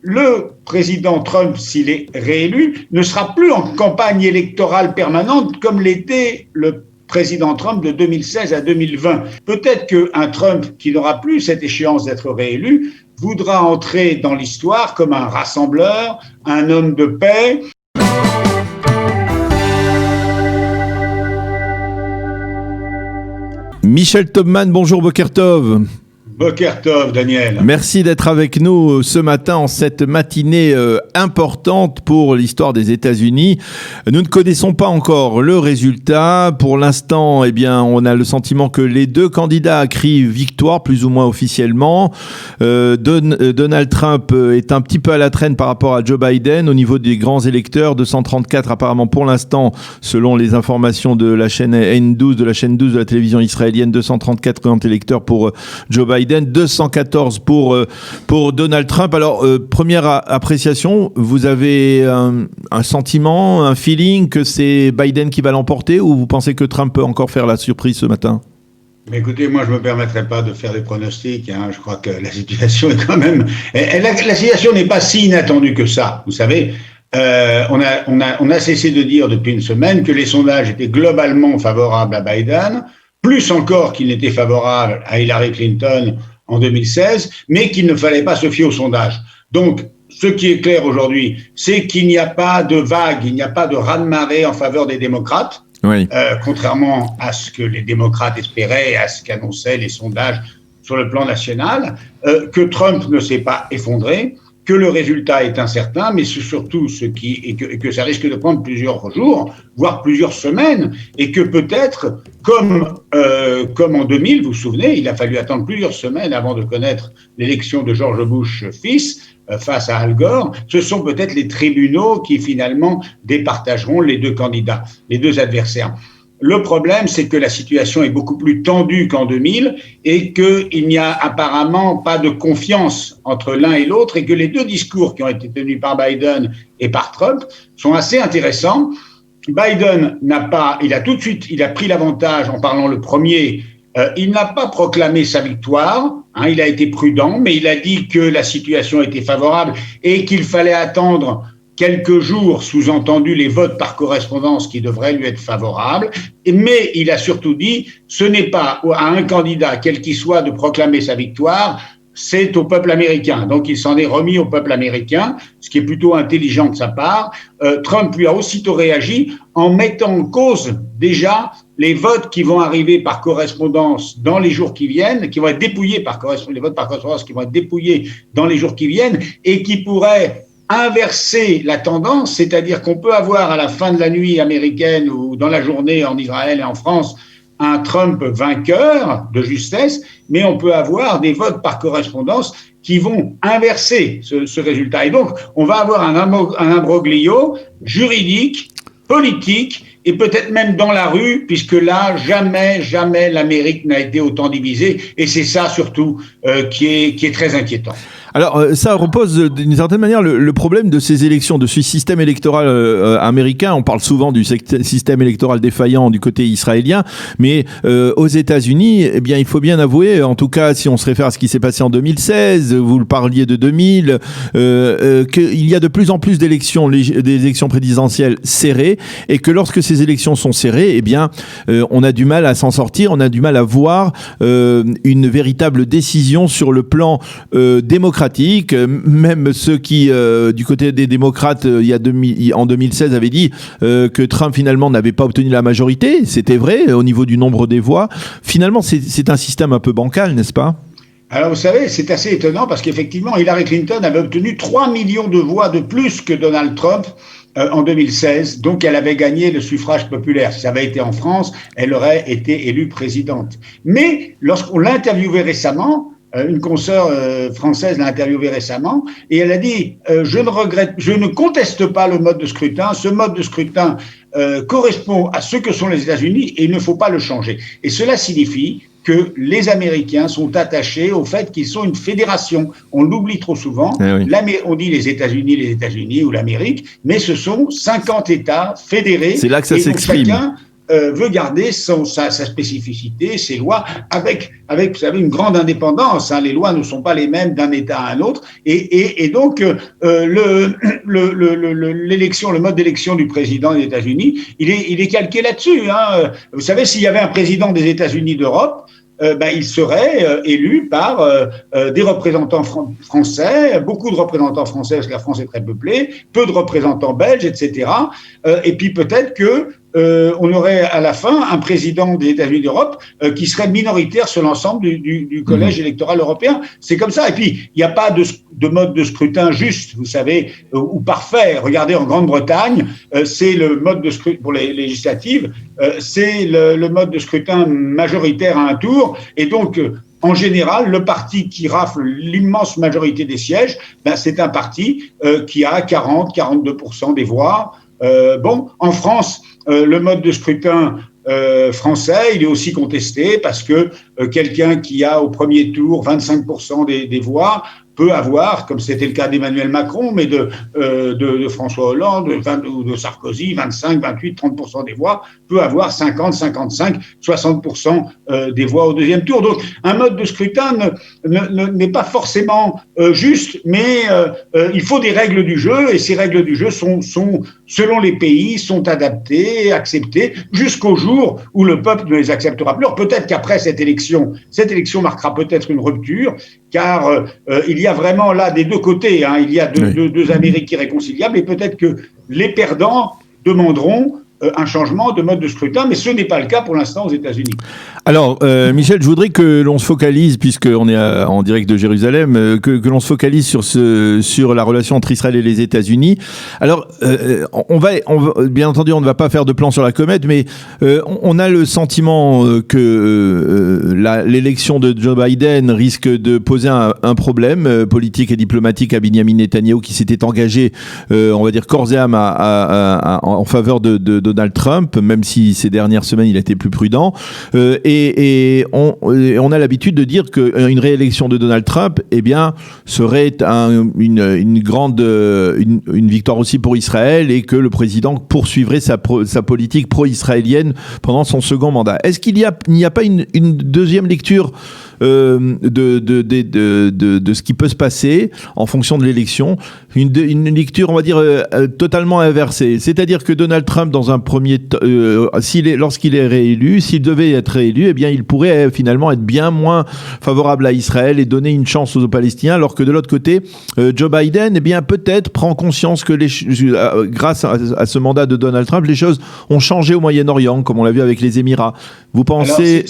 Le président Trump, s'il est réélu, ne sera plus en campagne électorale permanente comme l'était le président Trump de 2016 à 2020. Peut-être qu'un Trump qui n'aura plus cette échéance d'être réélu voudra entrer dans l'histoire comme un rassembleur, un homme de paix. Michel Taubman, bonjour Boker Tov. Boker Tov, Daniel. Merci d'être avec nous ce matin en cette matinée importante pour l'histoire des États-Unis. Nous ne connaissons pas encore le résultat. Pour l'instant, on a le sentiment que les deux candidats crient victoire, plus ou moins officiellement. Donald Trump est un petit peu à la traîne par rapport à Joe Biden au niveau des grands électeurs. 234 apparemment pour l'instant, selon les informations de la chaîne N12, de la chaîne 12 de la télévision israélienne. 234 grands électeurs pour Joe Biden. 214 pour Donald Trump. Alors, première appréciation, vous avez un sentiment, un feeling que c'est Biden qui va l'emporter ou vous pensez que Trump peut encore faire la surprise ce matin ? Mais écoutez, moi je ne me permettrai pas de faire des pronostics. Je crois que la situation est quand même... La situation n'est pas si inattendue que ça. Vous savez, on a cessé de dire depuis une semaine que les sondages étaient globalement favorables à Biden, plus encore qu'il n'était favorable à Hillary Clinton en 2016, mais qu'il ne fallait pas se fier aux sondages. Donc, ce qui est clair aujourd'hui, c'est qu'il n'y a pas de vague, il n'y a pas de raz-de-marée en faveur des démocrates, oui. Contrairement à ce que les démocrates espéraient et à ce qu'annonçaient les sondages sur le plan national, que Trump ne s'est pas effondré, que le résultat est incertain, mais c'est surtout que ça risque de prendre plusieurs jours, voire plusieurs semaines, et que peut-être, comme en 2000, vous vous souvenez, il a fallu attendre plusieurs semaines avant de connaître l'élection de George Bush fils face à Al Gore, ce sont peut-être les tribunaux qui finalement départageront les deux candidats, les deux adversaires. Le problème, c'est que la situation est beaucoup plus tendue qu'en 2000 et qu'il n'y a apparemment pas de confiance entre l'un et l'autre et que les deux discours qui ont été tenus par Biden et par Trump sont assez intéressants. Biden il a pris l'avantage en parlant le premier. Il n'a pas proclamé sa victoire, il a été prudent, mais il a dit que la situation était favorable et qu'il fallait attendre quelques jours, sous-entendu les votes par correspondance qui devraient lui être favorables, mais il a surtout dit ce n'est pas à un candidat, quel qu'il soit, de proclamer sa victoire, c'est au peuple américain. Donc il s'en est remis au peuple américain, ce qui est plutôt intelligent de sa part. Trump lui a aussitôt réagi en mettant en cause déjà les votes qui vont arriver par correspondance dans les jours qui viennent, qui vont être dépouillés par correspondance, les votes par correspondance qui vont être dépouillés dans les jours qui viennent et qui pourraient inverser la tendance, c'est-à-dire qu'on peut avoir à la fin de la nuit américaine ou dans la journée en Israël et en France un Trump vainqueur de justesse, mais on peut avoir des votes par correspondance qui vont inverser ce résultat. Et donc, on va avoir un imbroglio juridique, politique et peut-être même dans la rue, puisque là, jamais l'Amérique n'a été autant divisée. Et c'est ça surtout qui est très inquiétant. Alors, ça repose d'une certaine manière le problème de ces élections, de ce système électoral américain. On parle souvent du système électoral défaillant du côté israélien, mais aux États-Unis, il faut bien avouer, en tout cas, si on se réfère à ce qui s'est passé en 2016, vous le parliez de 2000, qu'il y a de plus en plus d'élections, des élections présidentielles serrées, et que lorsque ces élections sont serrées, on a du mal à s'en sortir, on a du mal à voir une véritable décision sur le plan démocratique. Même ceux qui, du côté des démocrates, en 2016, avaient dit que Trump, finalement, n'avait pas obtenu la majorité. C'était vrai, au niveau du nombre des voix. Finalement, c'est un système un peu bancal, n'est-ce pas ? Alors, vous savez, c'est assez étonnant parce qu'effectivement, Hillary Clinton avait obtenu 3 millions de voix de plus que Donald Trump en 2016. Donc, elle avait gagné le suffrage populaire. Si ça avait été en France, elle aurait été élue présidente. Mais lorsqu'on l'a interviewée récemment, une consoeur française l'a interviewée récemment et elle a dit je ne conteste pas le mode de scrutin. Ce mode de scrutin correspond à ce que sont les États-Unis et il ne faut pas le changer. Et cela signifie que les Américains sont attachés au fait qu'ils sont une fédération. On l'oublie trop souvent. Oui. On dit les États-Unis ou l'Amérique, mais ce sont 50 États fédérés. C'est là que ça s'exprime. veut garder sa spécificité, ses lois, avec, vous savez, une grande indépendance. Les lois ne sont pas les mêmes d'un État à un autre, et donc l'élection, le mode d'élection du président des États-Unis, il est calqué là-dessus. Vous savez, s'il y avait un président des États-Unis d'Europe, il serait élu par des représentants français, beaucoup de représentants français parce que la France est très peuplée, peu de représentants belges, etc. Et puis peut-être que on aurait à la fin un président des États-Unis d'Europe qui serait minoritaire sur l'ensemble du collège électoral européen. C'est comme ça. Et puis il n'y a pas de mode de scrutin juste, vous savez, ou parfait. Regardez en Grande-Bretagne, c'est le mode de scrutin pour les législatives, c'est le mode de scrutin majoritaire à un tour, et donc en général, le parti qui rafle l'immense majorité des sièges, c'est un parti qui a 40-42% des voix. En France, le mode de scrutin français, il est aussi contesté parce que quelqu'un qui a au premier tour 25% des voix peut avoir, comme c'était le cas d'Emmanuel Macron, mais de François Hollande ou de Sarkozy, 25, 28, 30% des voix, peut avoir 50, 55, 60% des voix au deuxième tour. Donc, un mode de scrutin n'est pas forcément juste, mais il faut des règles du jeu, et ces règles du jeu sont selon les pays, sont adaptées, acceptées, jusqu'au jour où le peuple ne les acceptera plus. Alors, peut-être qu'après cette élection marquera peut-être une rupture, car il y a vraiment là des deux côtés, il y a deux Amériques irréconciliables, et peut-être que les perdants demanderont un changement de mode de scrutin, mais ce n'est pas le cas pour l'instant aux États-Unis. Alors, Michel, je voudrais que l'on se focalise, puisqu'on est en direct de Jérusalem, que l'on se focalise sur la relation entre Israël et les États-Unis. Alors, on va, bien entendu, on ne va pas faire de plan sur la comète, mais on a le sentiment que l'élection de Joe Biden risque de poser un problème politique et diplomatique à Benjamin Netanyahou, qui s'était engagé, on va dire, corps et âme en faveur de Donald Trump, même si ces dernières semaines il a été plus prudent. Et on a l'habitude de dire qu'une réélection de Donald Trump, serait une grande une victoire aussi pour Israël, et que le président poursuivrait sa politique pro-israélienne pendant son second mandat. Est-ce qu'il n'y a pas une deuxième lecture de ce qui peut se passer en fonction de l'élection, une lecture, on va dire, totalement inversée, c'est-à-dire que Donald Trump, dans un premier lorsqu'il est réélu, s'il devait être réélu, il pourrait finalement être bien moins favorable à Israël et donner une chance aux Palestiniens, alors que de l'autre côté, Joe Biden, peut-être prend conscience que grâce à ce mandat de Donald Trump, les choses ont changé au Moyen-Orient, comme on l'a vu avec les Émirats. Vous pensez... Alors,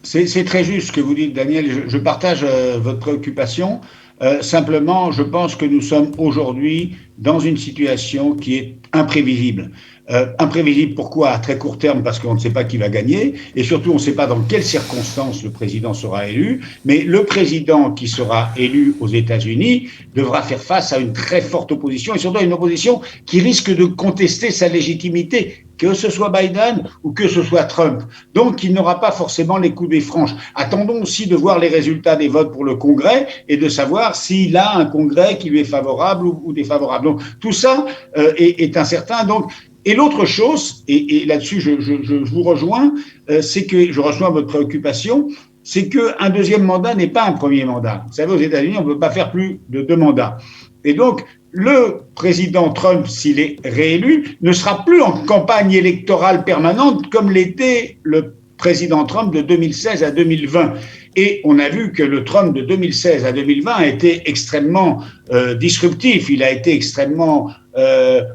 c'est très juste ce que vous dites, Daniel. Je partage votre préoccupation. Simplement, je pense que nous sommes aujourd'hui dans une situation qui est imprévisible. Imprévisible, pourquoi? À très court terme, parce qu'on ne sait pas qui va gagner, et surtout on ne sait pas dans quelles circonstances le président sera élu, mais le président qui sera élu aux États-Unis devra faire face à une très forte opposition, et surtout à une opposition qui risque de contester sa légitimité, que ce soit Biden ou que ce soit Trump. Donc il n'aura pas forcément les coudées franches. Attendons aussi de voir les résultats des votes pour le Congrès et de savoir s'il a un Congrès qui lui est favorable ou défavorable. Donc tout ça est incertain. Donc, et l'autre chose, et là-dessus je vous rejoins, c'est que je rejoins votre préoccupation, c'est qu'un deuxième mandat n'est pas un premier mandat. Vous savez, aux États-Unis, on ne peut pas faire plus de 2 mandats. Et donc, le président Trump, s'il est réélu, ne sera plus en campagne électorale permanente comme l'était le président Trump de 2016 à 2020. Et on a vu que le Trump de 2016 à 2020 a été extrêmement disruptif, il a été extrêmement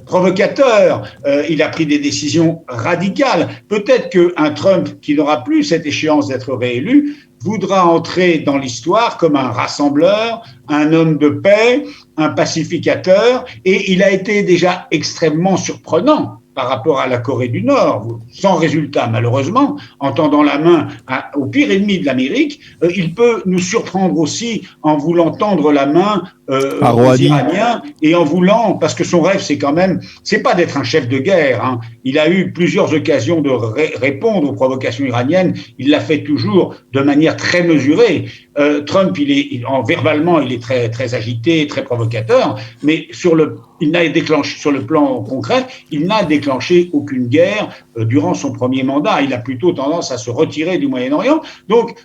provocateur, il a pris des décisions radicales. Peut-être qu'un Trump qui n'aura plus cette échéance d'être réélu voudra entrer dans l'histoire comme un rassembleur, un homme de paix, un pacificateur, et il a été déjà extrêmement surprenant par rapport à la Corée du Nord, sans résultat malheureusement, en tendant la main au pire ennemi de l'Amérique. Il peut nous surprendre aussi en voulant tendre la main aux Iraniens, et en voulant, parce que son rêve c'est pas d'être un chef de guerre, Il a eu plusieurs occasions de répondre aux provocations iraniennes, il l'a fait toujours de manière très mesurée. Trump, verbalement, il est très, très agité, très provocateur, mais sur le plan concret, il n'a déclenché aucune guerre durant son premier mandat. Il a plutôt tendance à se retirer du Moyen-Orient. Donc,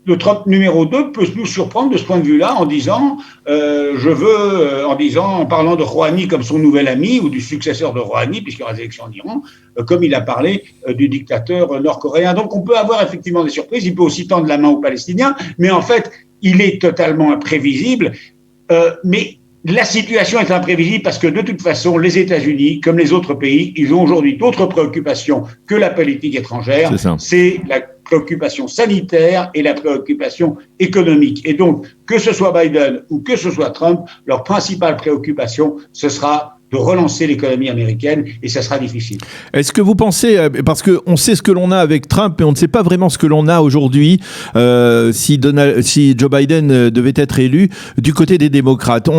le Trump numéro 2 peut nous surprendre de ce point de vue-là en disant, en parlant de Rouhani comme son nouvel ami ou du successeur de Rouhani, puisqu'il y aura des élections en Iran, comme il a parlé du dictateur nord-coréen. Donc on peut avoir effectivement des surprises, il peut aussi tendre la main aux Palestiniens, mais en fait, il est totalement imprévisible. Mais la situation est imprévisible parce que de toute façon, les États-Unis, comme les autres pays, ils ont aujourd'hui d'autres préoccupations que la politique étrangère. C'est la préoccupation sanitaire et la préoccupation économique. Et donc, que ce soit Biden ou que ce soit Trump, leur principale préoccupation, ce sera de relancer l'économie américaine, et ça sera difficile. Est-ce que vous pensez, parce qu'on sait ce que l'on a avec Trump, mais on ne sait pas vraiment ce que l'on a aujourd'hui, si Joe Biden devait être élu, du côté des démocrates.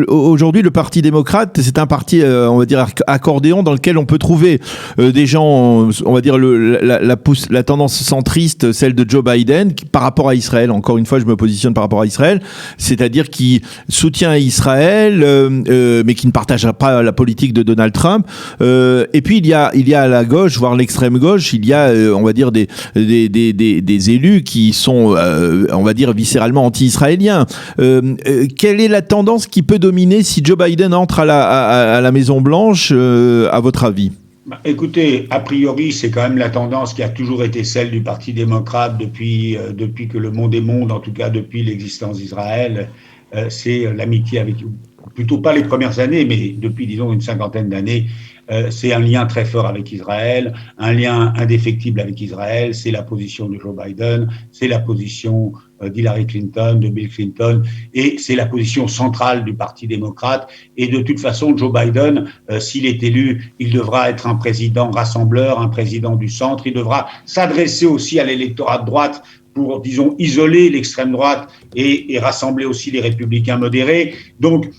Aujourd'hui, le Parti démocrate, c'est un parti, on va dire, accordéon, dans lequel on peut trouver des gens, on va dire, la tendance centriste, celle de Joe Biden, qui, par rapport à Israël, encore une fois, je me positionne par rapport à Israël, c'est-à-dire qui soutient Israël, mais qui ne partage pas la politique de Donald Trump. Et puis il y a à la gauche, voire l'extrême gauche, il y a, on va dire, des élus qui sont, on va dire, viscéralement anti-israéliens. Quelle est la tendance qui peut dominer si Joe Biden entre à la Maison Blanche, à votre avis? Écoutez, a priori, c'est quand même la tendance qui a toujours été celle du Parti démocrate depuis que le monde est monde, en tout cas depuis l'existence d'Israël. C'est l'amitié avec, plutôt pas les premières années, mais depuis, disons, une cinquantaine d'années, c'est un lien très fort avec Israël, un lien indéfectible avec Israël, c'est la position de Joe Biden, c'est la position d'Hillary Clinton, de Bill Clinton, et c'est la position centrale du Parti démocrate. Et de toute façon, Joe Biden, s'il est élu, il devra être un président rassembleur, un président du centre, il devra s'adresser aussi à l'électorat de droite pour, disons, isoler l'extrême droite et rassembler aussi les républicains modérés. Donc,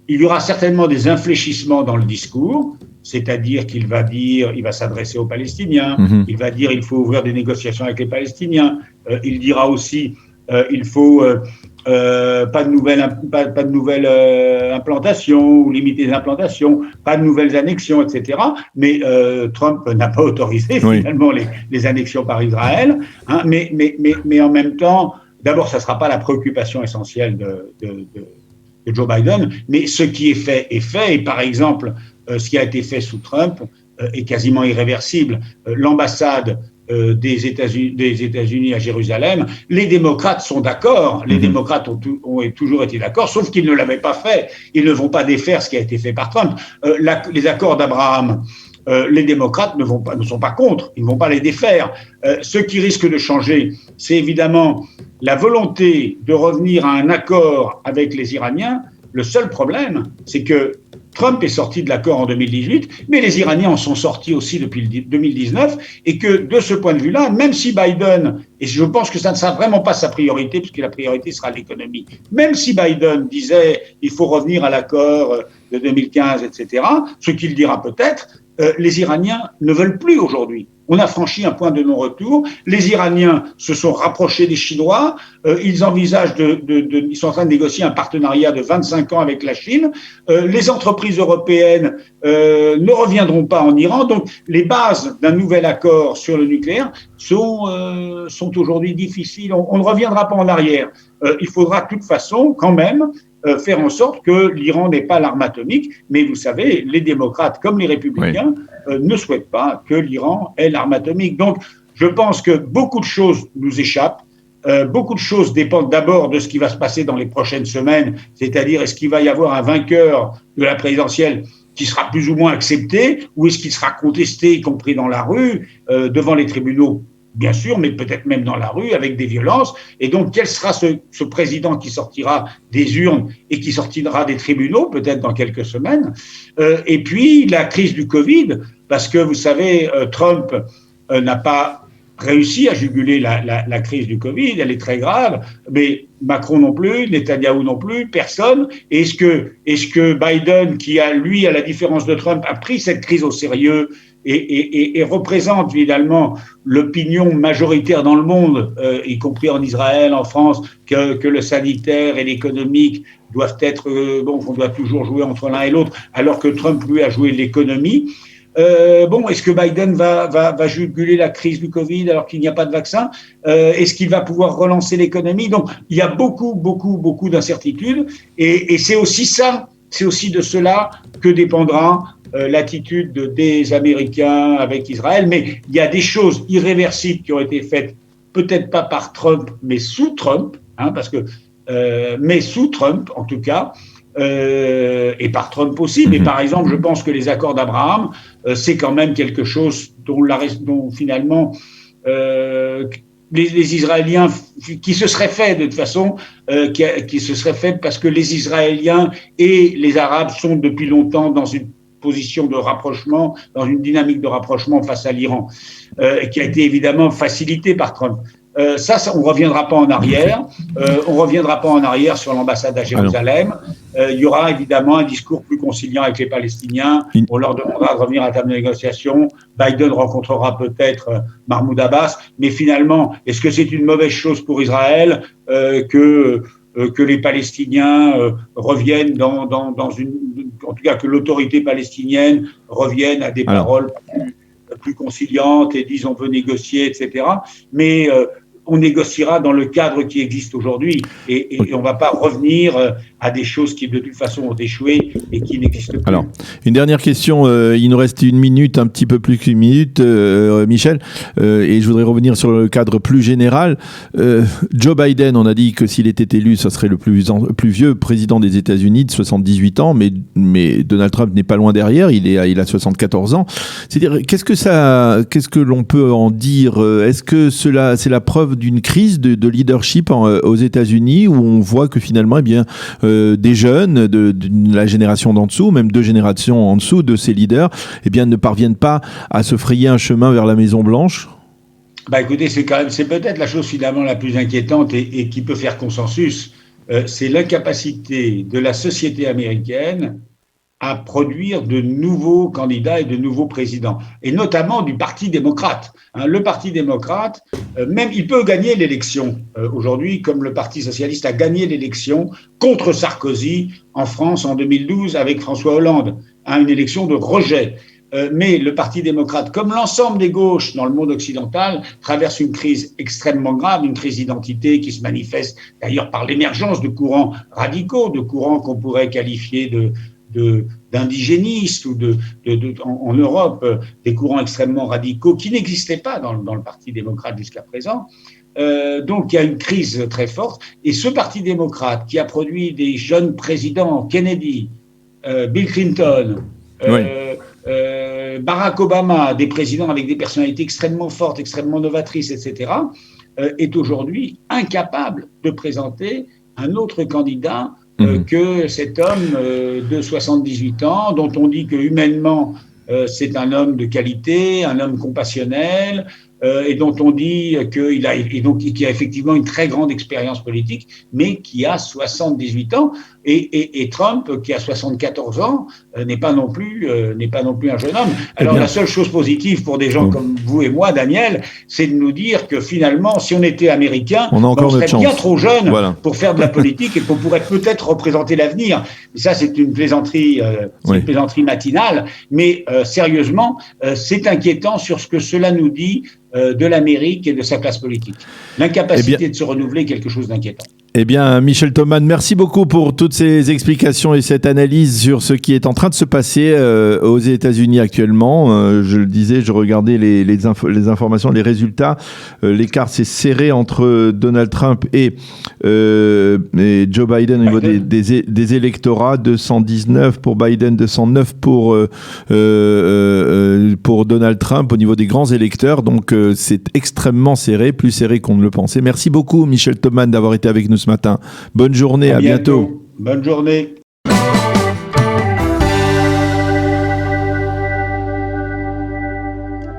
il y aura certainement des infléchissements dans le discours, c'est-à-dire qu'il va dire, il va s'adresser aux Palestiniens, il va dire il faut ouvrir des négociations avec les Palestiniens, il dira aussi il faut pas de nouvelles implantations ou limiter les implantations, pas de nouvelles annexions, etc. Mais Trump n'a pas autorisé finalement les annexions par Israël, hein, mais en même temps, d'abord, ça ne sera pas la préoccupation essentielle de Joe Biden, mais ce qui est fait, et par exemple, ce qui a été fait sous Trump est quasiment irréversible. L'ambassade des États-Unis à Jérusalem, les démocrates sont d'accord, les démocrates ont toujours été d'accord, sauf qu'ils ne l'avaient pas fait. Ils ne vont pas défaire ce qui a été fait par Trump. Les accords d'Abraham, les démocrates ne sont pas contre, ils ne vont pas les défaire. Ce qui risque de changer, c'est évidemment la volonté de revenir à un accord avec les Iraniens. Le seul problème, c'est que Trump est sorti de l'accord en 2018, mais les Iraniens en sont sortis aussi depuis 2019, et que de ce point de vue-là, même si Biden, et je pense que ça ne sera vraiment pas sa priorité, puisque la priorité sera l'économie, même si Biden disait il faut revenir à l'accord de 2015, etc., ce qu'il dira peut-être, les Iraniens ne veulent plus aujourd'hui. On a franchi un point de non-retour. Les Iraniens se sont rapprochés des Chinois. Ils envisagent ils sont en train de négocier un partenariat de 25 ans avec la Chine. Les entreprises européennes ne reviendront pas en Iran. Donc, les bases d'un nouvel accord sur le nucléaire sont aujourd'hui difficiles. On ne reviendra pas en arrière. Il faudra de toute façon, quand même, faire en sorte que l'Iran n'ait pas l'arme atomique. Mais vous savez, les démocrates comme les républicains ne souhaitent pas que l'Iran ait l'arme atomique. Donc, je pense que beaucoup de choses nous échappent. Beaucoup de choses dépendent d'abord de ce qui va se passer dans les prochaines semaines, c'est-à-dire est-ce qu'il va y avoir un vainqueur de la présidentielle qui sera plus ou moins accepté, ou est-ce qu'il sera contesté, y compris dans la rue, devant les tribunaux, bien sûr, mais peut-être même dans la rue, avec des violences. Et donc, quel sera ce président qui sortira des urnes et qui sortira des tribunaux, peut-être dans quelques semaines. Et puis, la crise du Covid, parce que, vous savez, Trump n'a pas réussi à juguler la crise du Covid, elle est très grave, mais Macron non plus, Netanyahou non plus, personne. Est-ce que Biden, qui a, lui, à la différence de Trump, a pris cette crise au sérieux et représente finalement l'opinion majoritaire dans le monde, y compris en Israël, en France, que le sanitaire et l'économique doivent être, qu'on doit toujours jouer entre l'un et l'autre, alors que Trump, lui, a joué l'économie. Est-ce que Biden va juguler la crise du Covid alors qu'il n'y a pas de vaccin? Est-ce qu'il va pouvoir relancer l'économie? Donc, il y a beaucoup d'incertitudes. Et c'est aussi ça, c'est aussi de cela que dépendra l'attitude des Américains avec Israël. Mais il y a des choses irréversibles qui ont été faites, peut-être pas par Trump, mais sous Trump, mais sous Trump, en tout cas. Et par Trump aussi, mais par exemple, je pense que les accords d'Abraham, c'est quand même quelque chose dont finalement les Israéliens, qui se serait fait de toute façon, qui se serait fait parce que les Israéliens et les Arabes sont depuis longtemps dans une position de rapprochement, dans une dynamique de rapprochement face à l'Iran, qui a été évidemment facilitée par Trump. Ça, on ne reviendra pas en arrière. On ne reviendra pas en arrière sur l'ambassade à Jérusalem. Il y aura évidemment un discours plus conciliant avec les Palestiniens. On leur demandera de revenir à la table de négociation. Biden rencontrera peut-être Mahmoud Abbas. Mais finalement, est-ce que c'est une mauvaise chose pour Israël que les Palestiniens reviennent dans une... En tout cas, que l'autorité palestinienne revienne à des paroles plus conciliantes et disent on veut négocier, etc. Mais on négociera dans le cadre qui existe aujourd'hui et on ne va pas revenir à des choses qui de toute façon ont échoué et qui n'existent plus. Alors, une dernière question, il nous reste une minute, un petit peu plus qu'une minute, Michel, et je voudrais revenir sur le cadre plus général. Joe Biden, on a dit que s'il était élu, ça serait le plus vieux président des États-Unis de 78 ans, mais Donald Trump n'est pas loin derrière, il a 74 ans. C'est-à-dire, qu'est-ce que l'on peut en dire? Est-ce que c'est la preuve d'une crise de leadership aux États-Unis où on voit que finalement, des jeunes de la génération d'en dessous, même 2 générations en dessous de ces leaders, ne parviennent pas à se frayer un chemin vers la Maison Blanche? Écoutez, c'est peut-être la chose finalement la plus inquiétante et qui peut faire consensus. C'est l'incapacité de la société américaine à produire de nouveaux candidats et de nouveaux présidents, et notamment du Parti démocrate. Le Parti démocrate, même il peut gagner l'élection aujourd'hui, comme le Parti socialiste a gagné l'élection contre Sarkozy en France en 2012 avec François Hollande, une élection de rejet. Mais le Parti démocrate, comme l'ensemble des gauches dans le monde occidental, traverse une crise extrêmement grave, une crise d'identité qui se manifeste d'ailleurs par l'émergence de courants radicaux, de courants qu'on pourrait qualifier d'indigénistes ou en Europe, des courants extrêmement radicaux qui n'existaient pas dans le Parti démocrate jusqu'à présent. Donc il y a une crise très forte. Et ce Parti démocrate qui a produit des jeunes présidents, Kennedy, Bill Clinton, Barack Obama, des présidents avec des personnalités extrêmement fortes, extrêmement novatrices, etc., est aujourd'hui incapable de présenter un autre candidat que cet homme de 78 ans, dont on dit que humainement, c'est un homme de qualité, un homme compassionnel, et dont on dit qu'il a effectivement une très grande expérience politique, mais qui a 78 ans. Et Trump, qui a 74 ans, n'est pas non plus un jeune homme. Alors la seule chose positive pour des gens comme vous et moi, Daniel, c'est de nous dire que finalement, si on était américain, on serait bien trop jeune pour faire de la politique et qu'on pourrait peut-être représenter l'avenir. Et ça, c'est une plaisanterie, une plaisanterie matinale. Mais sérieusement, c'est inquiétant sur ce que cela nous dit de l'Amérique et de sa classe politique. L'incapacité de se renouveler est quelque chose d'inquiétant. Eh bien, Michel Thoman, merci beaucoup pour toutes ces explications et cette analyse sur ce qui est en train de se passer aux États-Unis actuellement. Je le disais, je regardais les informations, les résultats. L'écart s'est serré entre Donald Trump et Joe Biden au niveau des électorats. 219 pour Biden, 209 pour Donald Trump au niveau des grands électeurs. Donc, c'est extrêmement serré, plus serré qu'on ne le pensait. Merci beaucoup, Michel Thoman, d'avoir été avec nous ce matin. Bonne journée, à bientôt. Bonne journée.